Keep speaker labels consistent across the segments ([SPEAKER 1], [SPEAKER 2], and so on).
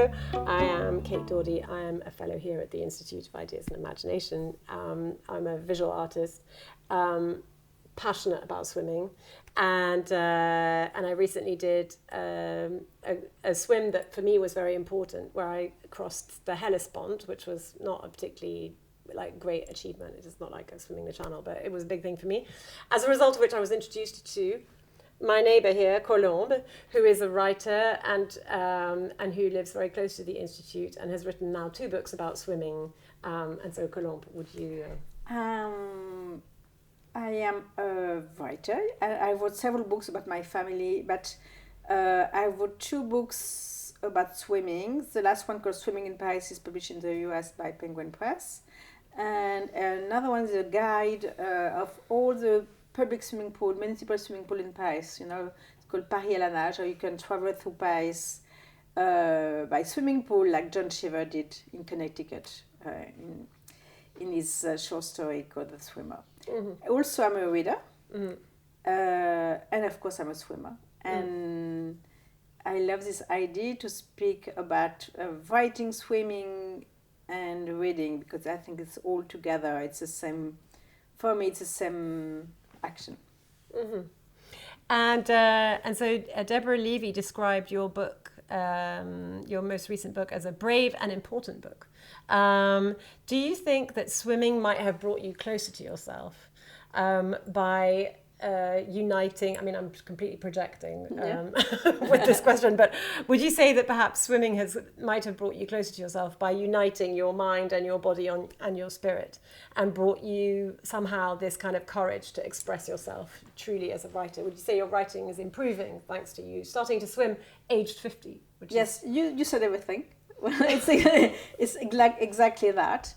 [SPEAKER 1] Fellow. I am Kate Daudy. I am a fellow here at the Institute of Ideas and Imagination. I'm a visual artist, passionate about swimming, and I recently did a swim that for me was very important, where I crossed the Hellespont, which was not a particularly great achievement. It is not like swimming the channel, but it was a big thing for me. As a result of which, I was introduced to my neighbour here, Colombe, who is a writer and who lives very close to the Institute and has written now 2 books about swimming. And so, Colombe, would you...
[SPEAKER 2] I am a writer. I wrote several books about my family, but I wrote 2 books about swimming. The last one, called Swimming in Paris, is published in the US by Penguin Press. And another one is a guide of all the public swimming pool, municipal swimming pool in Paris. It's called Paris à la nage, or you can travel through Paris by swimming pool, like John Cheever did in Connecticut in his short story called The Swimmer. Mm-hmm. Also, I'm a reader, and of course, I'm a swimmer. And I love this idea to speak about writing, swimming, and reading, because I think it's all together. It's the same. For me, it's the same action.
[SPEAKER 1] Mm-hmm. And so Deborah Levy described your book, your most recent book, as a brave and important book. Do you think that swimming might have brought you closer to yourself by uniting? I mean, I'm completely projecting with this question, but would you say that perhaps swimming might have brought you closer to yourself by uniting your mind and your body and your spirit, and brought you somehow this kind of courage to express yourself truly as a writer? Would you say your writing is improving thanks to you starting to swim aged 50?
[SPEAKER 2] Yes, you said everything. It's exactly that.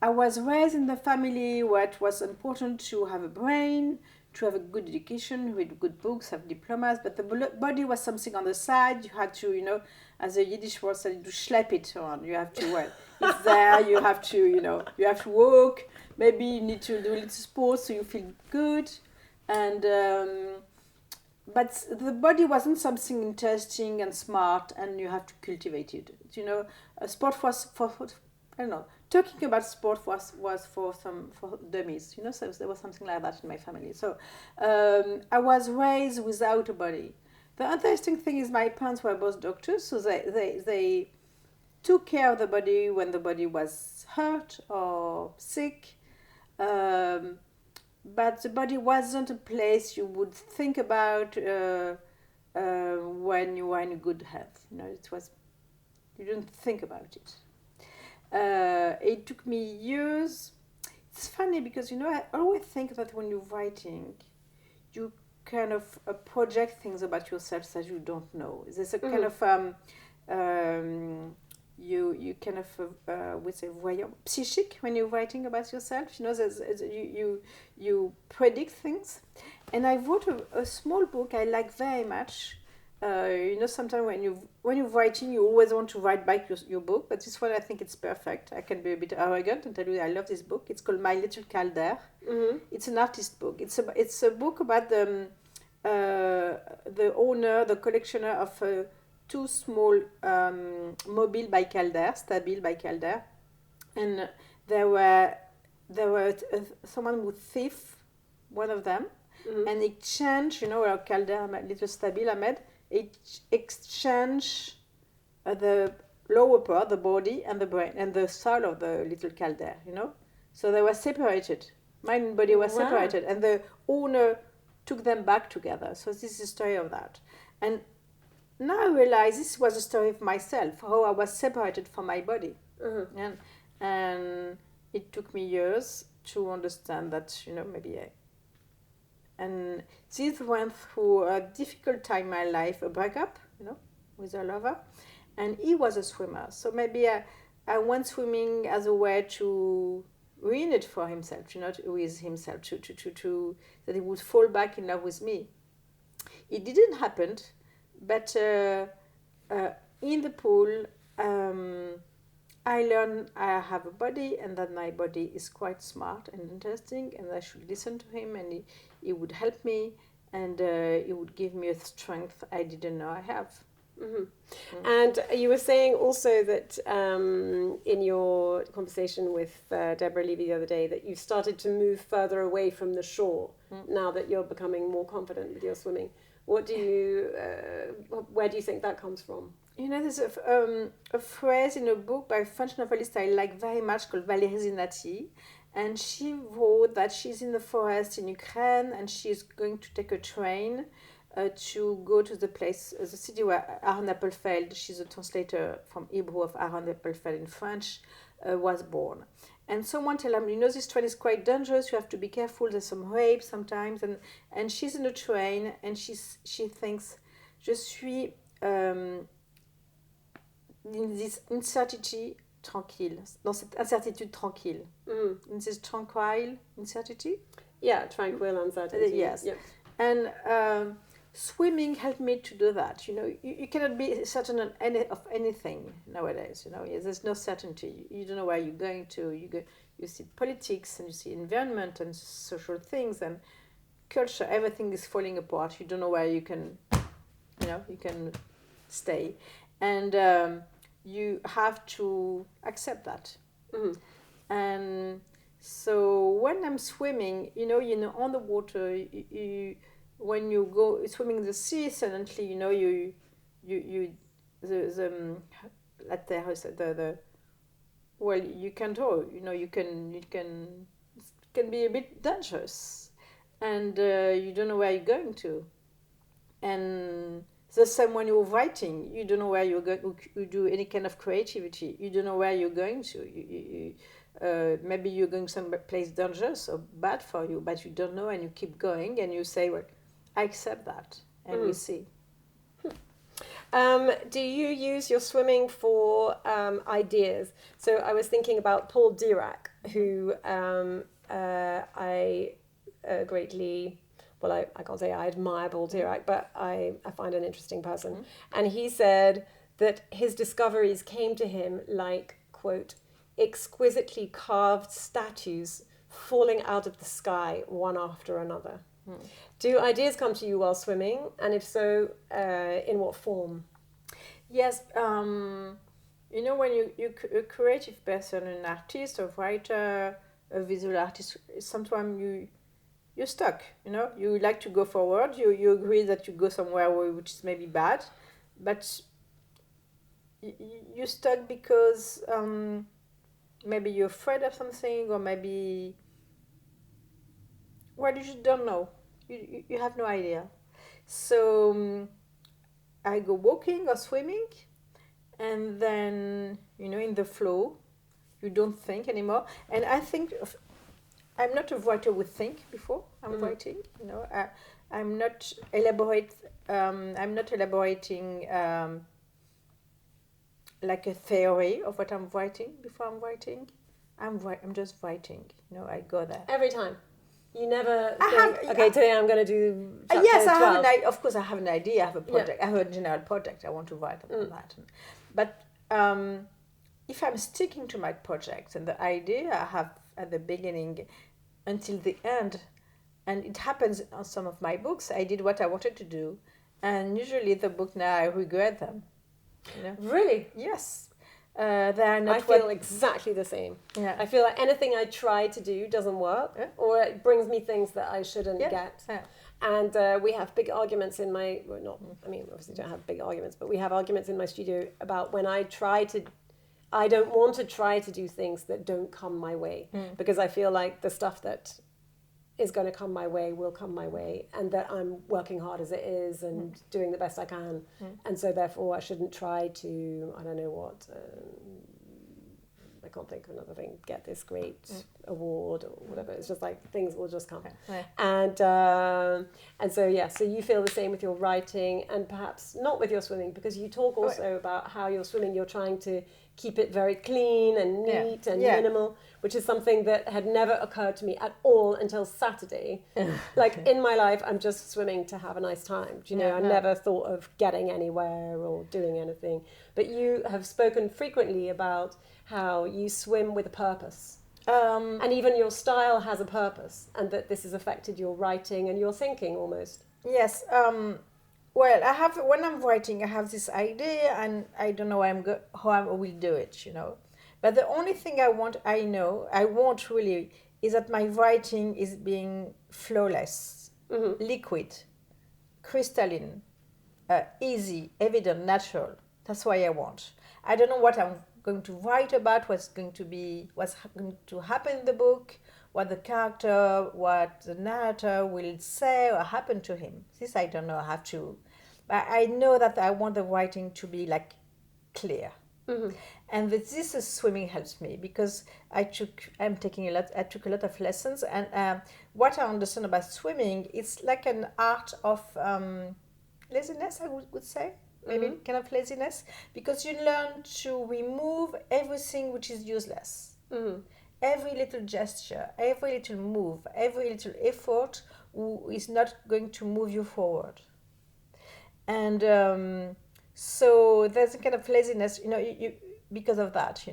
[SPEAKER 2] I was raised in the family where it was important to have a brain, to have a good education, read good books, have diplomas, but the body was something on the side. You had to, as a Yiddish word said, to schlep it on. You have to, it's there, you have to, you have to walk. Maybe you need to do a little sports so you feel good. And, but the body wasn't something interesting and smart, and you have to cultivate it. A sport was for I don't know. Talking about sport was for dummies, so there was something like that in my family. So I was raised without a body. The interesting thing is my parents were both doctors, so they took care of the body when the body was hurt or sick. But the body wasn't a place you would think about when you were in good health. You didn't think about it. It took me years. It's funny because, I always think that when you're writing, you kind of project things about yourself that you don't know. There's a kind of, you kind of, with a voyeur, psychic when you're writing about yourself. You predict things. And I wrote a small book I like very much. Sometimes when you're writing, you always want to write back your book, but this one I think it's perfect. I can be a bit arrogant and tell you I love this book. It's called My Little Calder. Mm-hmm. It's an artist book. It's a book about the owner, the collectioner of 2 small mobile by Calder, Stabile by Calder, and there were someone who thief one of them, and exchange, a Calder, little Stabile made. It exchange the lower part, the body and the brain and the soul of the little Calder, So they were separated. Mind and body were separated, and the owner took them back together. So this is the story of that. And now I realize this was a story of myself, how I was separated from my body. Mm-hmm. And it took me years to understand that, and this went through a difficult time in my life, a breakup, with a lover, and he was a swimmer. So maybe I went swimming as a way to ruin it for himself, with himself, to that he would fall back in love with me. It didn't happen, but in the pool, I learned I have a body, and that my body is quite smart and interesting, and I should listen to him, and he would help me, and he would give me a strength I didn't know I have.
[SPEAKER 1] And you were saying also that in your conversation with Deborah Levy the other day that you've started to move further away from the shore now that you're becoming more confident with your swimming. What do you, where do you think that comes from?
[SPEAKER 2] You know, there's a phrase in a book by a French novelist I like very much called Valérie Zinati. And she wrote that she's in the forest in Ukraine and she's going to take a train to go to the place, the city where Aaron Appelfeld, she's a translator from Hebrew of Aaron Appelfeld in French, was born. And someone tell him, you know, this train is quite dangerous, you have to be careful, there's some rape sometimes. And she's in a train and she thinks, je suis in this uncertainty tranquille, dans cette incertitude tranquille. In this tranquil uncertainty?
[SPEAKER 1] Yeah, tranquil uncertainty.
[SPEAKER 2] Yes.
[SPEAKER 1] Yep.
[SPEAKER 2] And swimming helped me to do that. You know, you cannot be certain of anything nowadays. You know, there's no certainty. You don't know where you're going to. You see politics and you see environment and social things and culture. Everything is falling apart. You don't know where you can stay, and you have to accept that. And so when I'm swimming, you know, on the water, when you go swimming in the sea, suddenly, you know, you can't hold, you know, it can be a bit dangerous, and you don't know where you're going to, and the same when you're writing, you don't know where you're going. You do any kind of creativity, you don't know where you're going to. Maybe you're going someplace dangerous or bad for you, but you don't know, and you keep going, and you say, well, I accept that, and we see.
[SPEAKER 1] Do you use your swimming for ideas? So I was thinking about Paul Dirac, who I greatly... Well, I can't say I admire Paul Dirac, but I find an interesting person. And he said that his discoveries came to him like, quote, exquisitely carved statues falling out of the sky one after another. Do ideas come to you while swimming? And if so, in what form?
[SPEAKER 2] Yes, you know, when you're a creative person, an artist, a writer, a visual artist, sometimes you're stuck, you know, you like to go forward, you agree that you go somewhere which is maybe bad, but you're stuck because maybe you're afraid of something, or maybe, well, you just don't know, you have no idea. So I go walking or swimming, and then, you know, in the flow, you don't think anymore, and I think I'm not a writer who think before I'm writing. You know, I'm not elaborating like a theory of what I'm writing before I'm writing. I'm just writing. You know, I go there
[SPEAKER 1] every time. You never think, today I'm going to do chapter
[SPEAKER 2] yes,
[SPEAKER 1] 12.
[SPEAKER 2] Of course, I have an idea. I have a project. I have a general project. I want to write about that. But if I'm sticking to my project and the idea I have at the beginning until the end, and it happens on some of my books, I did what I wanted to do, and usually the book now I regret them. You know?
[SPEAKER 1] Really?
[SPEAKER 2] Yes. They're not.
[SPEAKER 1] I feel exactly the same.
[SPEAKER 2] Yeah.
[SPEAKER 1] I feel like anything I try to do doesn't work, or it brings me things that I shouldn't get.
[SPEAKER 2] Yeah.
[SPEAKER 1] And we have big arguments in my, obviously don't have big arguments, but we have arguments in my studio about when I don't want to try to do things that don't come my way, because I feel like the stuff that is going to come my way will come my way, and that I'm working hard as it is and doing the best I can. And so therefore I shouldn't try to, I don't know what, I can't think of another thing, get this great award or whatever. It's just like things will just come.
[SPEAKER 2] Right.
[SPEAKER 1] And so so you feel the same with your writing, and perhaps not with your swimming, because you talk also about how your swimming, you're trying to keep it very clean and neat and minimal, which is something that had never occurred to me at all until Saturday. Like in my life, I'm just swimming to have a nice time. Do you know, I never thought of getting anywhere or doing anything. But you have spoken frequently about how you swim with a purpose. And even your style has a purpose, and that this has affected your writing and your thinking almost.
[SPEAKER 2] Yes. Well, I have when I'm writing, I have this idea, and I don't know how I will do it, But the only thing I want really, is that my writing is being flawless, liquid, crystalline, easy, evident, natural. That's what I want. I don't know what I'm going to write about, what's going to happen in the book, what the character, what the narrator will say or happen to him. This I don't know. I have to, but I know that I want the writing to be like clear. And this is swimming helps me because I took a lot of lessons, and what I understand about swimming, it's like an art of laziness, I would say, maybe kind of laziness, because you learn to remove everything which is useless. Every little gesture, every little move, every little effort is not going to move you forward. And so there's a kind of laziness, because of that,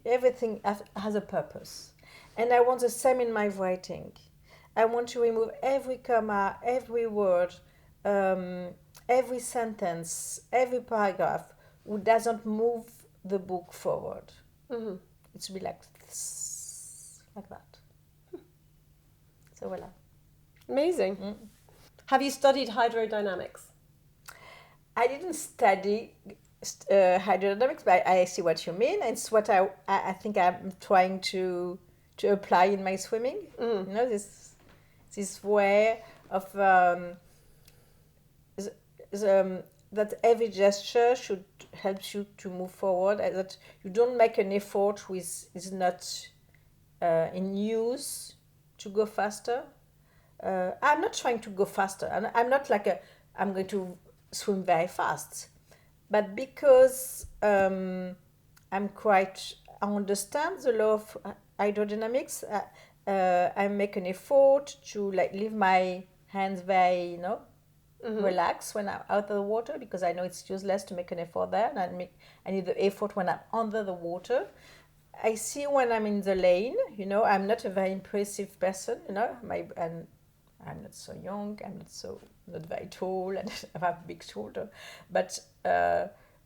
[SPEAKER 2] everything has a purpose. And I want the same in my writing. I want to remove every comma, every word, every sentence, every paragraph who doesn't move the book forward. It should be like that. So voila.
[SPEAKER 1] Amazing. Have you studied hydrodynamics?
[SPEAKER 2] I didn't study hydrodynamics, but I see what you mean. It's what I think I'm trying to apply in my swimming. This way of that every gesture should help you to move forward. That you don't make an effort which is not in use to go faster. I'm not trying to go faster. I'm not like I'm going to swim very fast, but because I understand the law of hydrodynamics, I make an effort to leave my hands very relax when I'm out of the water, because I know it's useless to make an effort there, and I need the effort when I'm under the water. I see when I'm in the lane, I'm not a very impressive person, and I'm not so young, I'm not very tall, and I have big shoulder. But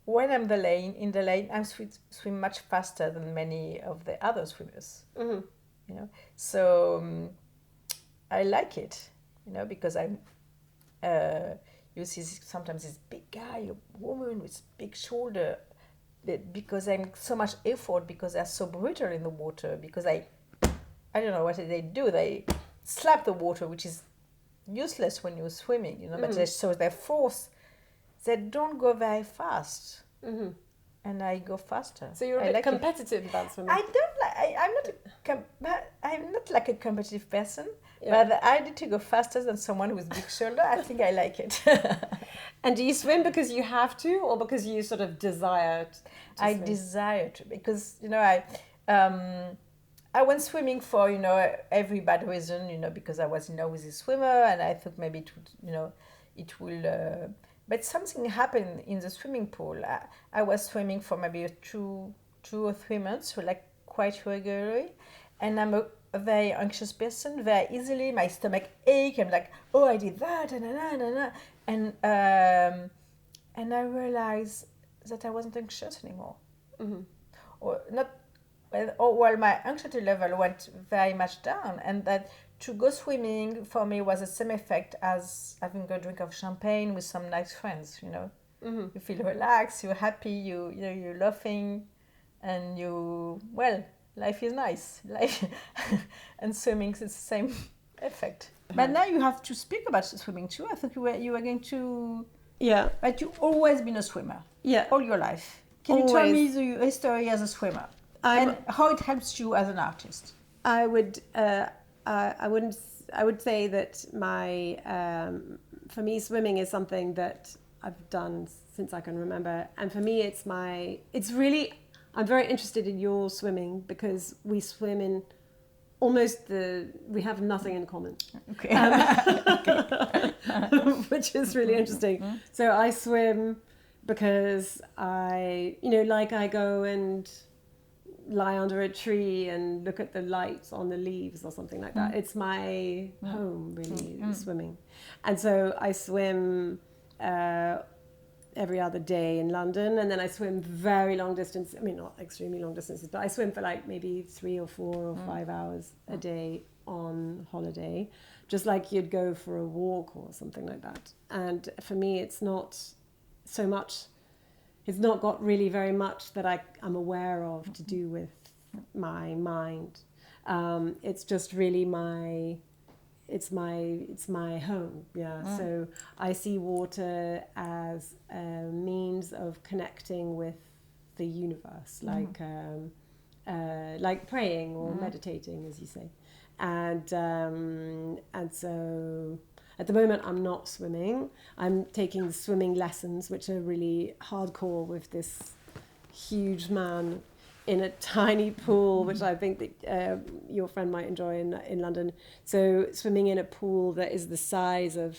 [SPEAKER 2] when I'm in the lane, I swim much faster than many of the other swimmers. So I like it, because I'm. You see sometimes this big guy, a woman with big shoulder, because I'm so much effort, because they're so brutal in the water, because I don't know what they do. They slap the water, which is useless when you're swimming, but they show their force. They don't go very fast, and I go faster.
[SPEAKER 1] So you're a bit competitive about swimming.
[SPEAKER 2] I'm not like a competitive person, but the idea to go faster than someone with big shoulder, I think I like it.
[SPEAKER 1] And do you swim because you have to, or because you sort of desire to swim?
[SPEAKER 2] Desire to, because I went swimming for every bad reason, because I was with a swimmer, and I thought maybe it will. But something happened in the swimming pool. I was swimming for maybe 2 or 3 months, so quite regularly, and I'm a very anxious person. Very easily, my stomach ache. I'm like, oh, I did that, and I realized that I wasn't anxious anymore, or not. Well, my anxiety level went very much down, and that to go swimming for me was the same effect as having a drink of champagne with some nice friends. You feel relaxed, you're happy, you're laughing, and life is nice. And swimming is the same effect. But now you have to speak about swimming too. I thought you were going to.
[SPEAKER 1] Yeah.
[SPEAKER 2] But you've always been a swimmer.
[SPEAKER 1] Yeah.
[SPEAKER 2] All your life. Can you tell me your history as a swimmer? And how it helps you as an artist?
[SPEAKER 1] I would say that for me, swimming is something that I've done since I can remember, and for me, I'm very interested in your swimming, because we swim in we have nothing in common.
[SPEAKER 2] Okay.
[SPEAKER 1] Which is really interesting. So I swim because I go and lie under a tree and look at the lights on the leaves or something like that. It's my home, really, swimming. And so I swim every other day in London, and then I swim very long distance. I mean, not extremely long distances, but I swim for like maybe 3 or 4 or 5 hours a day on holiday, just like you'd go for a walk or something like that. And for me, it's not so much, it's not got really very much that I'm aware of to do with my mind. It's just really it's my home. So I see water as a means of connecting with the universe, like praying or meditating, as you say. And so at the moment I'm not swimming. I'm taking swimming lessons, which are really hardcore, with this huge man in a tiny pool, which I think that your friend might enjoy in London. So swimming in a pool that is the size of,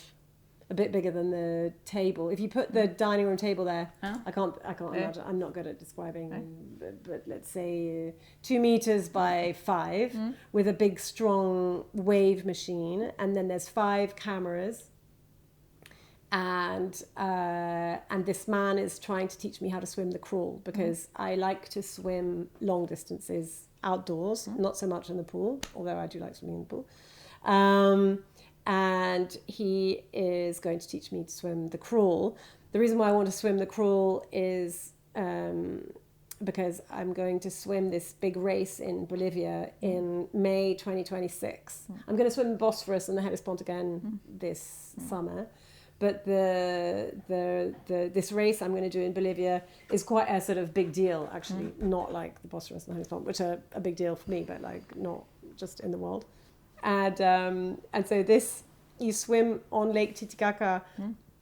[SPEAKER 1] a bit bigger than the table. If you put the dining room table there, I can't imagine. I'm not good at describing, but let's say 2 meters by 5, with a big strong wave machine, and then there's 5 cameras. And this man is trying to teach me how to swim the crawl, because I like to swim long distances outdoors, not so much in the pool, although I do like swimming in the pool. And he is going to teach me to swim the crawl. The reason why I want to swim the crawl is because I'm going to swim this big race in Bolivia in May 2026. I'm going to swim the Bosphorus and the Hellespont again this summer. But this race I'm going to do in Bolivia is quite a sort of big deal, actually. Not like the Bosphorus and the Hellespont, which are a big deal for me, but like not just in the world. And so this, you swim on Lake Titicaca,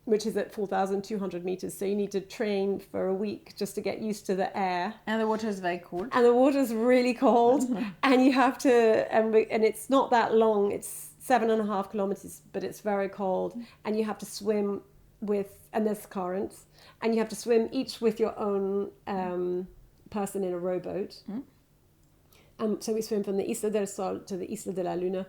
[SPEAKER 1] which is at 4,200 meters. So you need to train for a week just to get used to the air.
[SPEAKER 2] And the water is very cold.
[SPEAKER 1] And the water is really cold. And you have to, and it's not that long. It's 7.5 kilometers, but it's very cold. And you have to swim with, and there's currents, and you have to swim each with your own person in a rowboat. So we swim from the Isla del Sol to the Isla de la Luna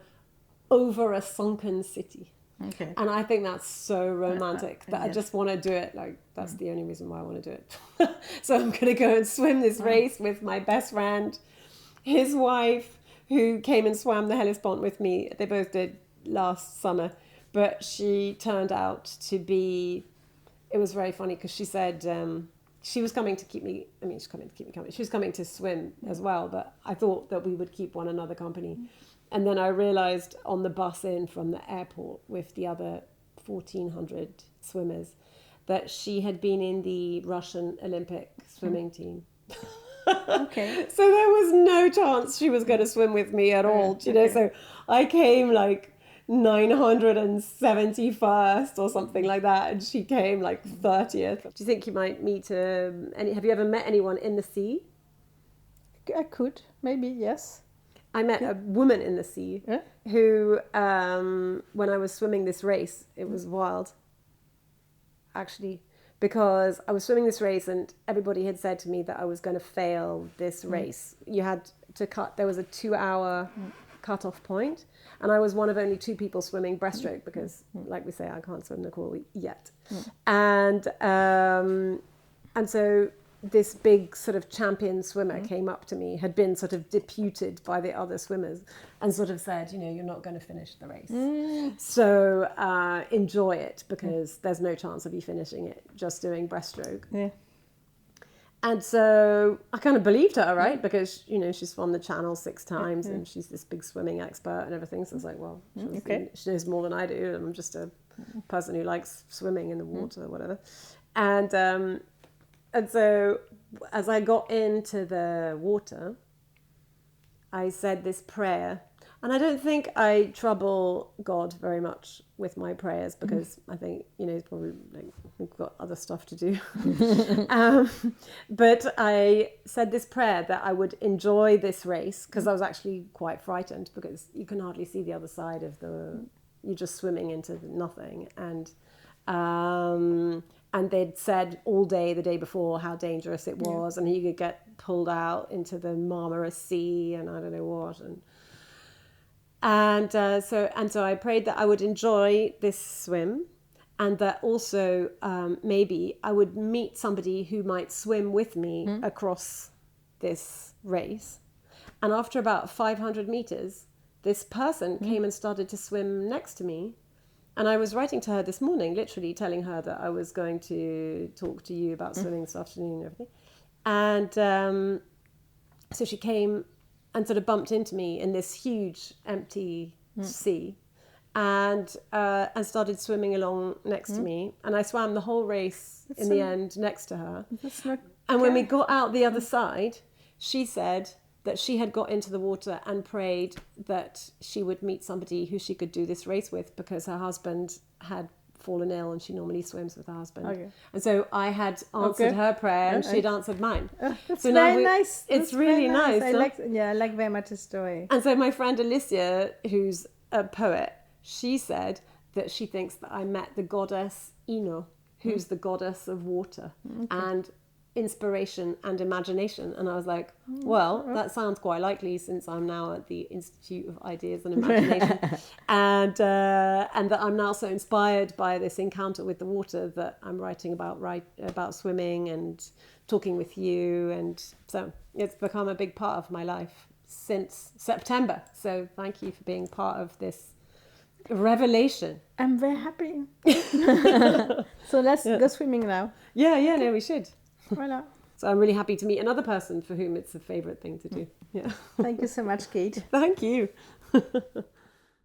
[SPEAKER 1] over a sunken city.
[SPEAKER 2] Okay.
[SPEAKER 1] And I think that's so romantic that I just want to do it. Like, that's the only reason why I want to do it. So I'm going to go and swim this race with my best friend, his wife, who came and swam the Hellespont with me. They both did last summer. But she turned out to be, it was very funny because she said, she was coming to keep me, she's coming to keep me company. She was coming to swim as well, but I thought that we would keep one another company. And then I realized on the bus in from the airport with the other 1,400 swimmers that she had been in the Russian Olympic swimming team.
[SPEAKER 2] Okay.
[SPEAKER 1] So there was no chance she was going to swim with me at all, you know. So I came like 971st or something like that, and she came like 30th. Do you think you might meet have you ever met anyone in the sea?
[SPEAKER 2] I could, maybe, yes.
[SPEAKER 1] I met a woman in the sea who, when I was swimming this race, it was wild, actually, because I was swimming this race and everybody had said to me that I was going to fail this race. You had to there was a 2-hour cut-off point, and I was one of only 2 people swimming breaststroke because, like we say, I can't swim the crawl yet. And so this big sort of champion swimmer came up to me, had been sort of deputed by the other swimmers, and sort of said, you're not going to finish the race. So enjoy it, because there's no chance of you finishing it just doing breaststroke.
[SPEAKER 2] Yeah.
[SPEAKER 1] And so I kind of believed her, right? Because, she's swum the channel 6 times and she's this big swimming expert and everything. So I was like, well, she knows more than I do. I'm just a person who likes swimming in the water or whatever. And so as I got into the water, I said this prayer. And I don't think I trouble God very much with my prayers, because I think, he's probably we've got other stuff to do. But I said this prayer that I would enjoy this race, because I was actually quite frightened, because you can hardly see the other side of you're just swimming into nothing. And they'd said all day, the day before, how dangerous it was, and you could get pulled out into the Marmara Sea and I don't know what. And so I prayed that I would enjoy this swim, and that also maybe I would meet somebody who might swim with me across this race. And after about 500 meters, this person came and started to swim next to me. And I was writing to her this morning, literally telling her that I was going to talk to you about swimming this afternoon and everything. And so she came and sort of bumped into me in this huge empty sea, and started swimming along next to me. And I swam the whole race in the end next to her. And when we got out the other side, she said that she had got into the water and prayed that she would meet somebody who she could do this race with, because her husband had fallen ill and she normally swims with her husband. Okay. And so I had answered her prayer and she'd answered mine.
[SPEAKER 2] That's
[SPEAKER 1] so
[SPEAKER 2] very nice.
[SPEAKER 1] It's really nice.
[SPEAKER 2] I like very much the story.
[SPEAKER 1] And so my friend Alicia, who's a poet, she said that she thinks that I met the goddess Ino, who's the goddess of water and inspiration and imagination. And I was like, well, that sounds quite likely, since I'm now at the Institute of Ideas and Imagination, and that I'm now so inspired by this encounter with the water that I'm writing about swimming and talking with you. And so it's become a big part of my life since September. So thank you for being part of this revelation.
[SPEAKER 2] I'm very happy. So let's go swimming now.
[SPEAKER 1] Yeah, no, we should.
[SPEAKER 2] Voilà.
[SPEAKER 1] So I'm really happy to meet another person for whom it's a favourite thing to do. Yeah.
[SPEAKER 2] Thank you so much, Kate.
[SPEAKER 1] Thank you.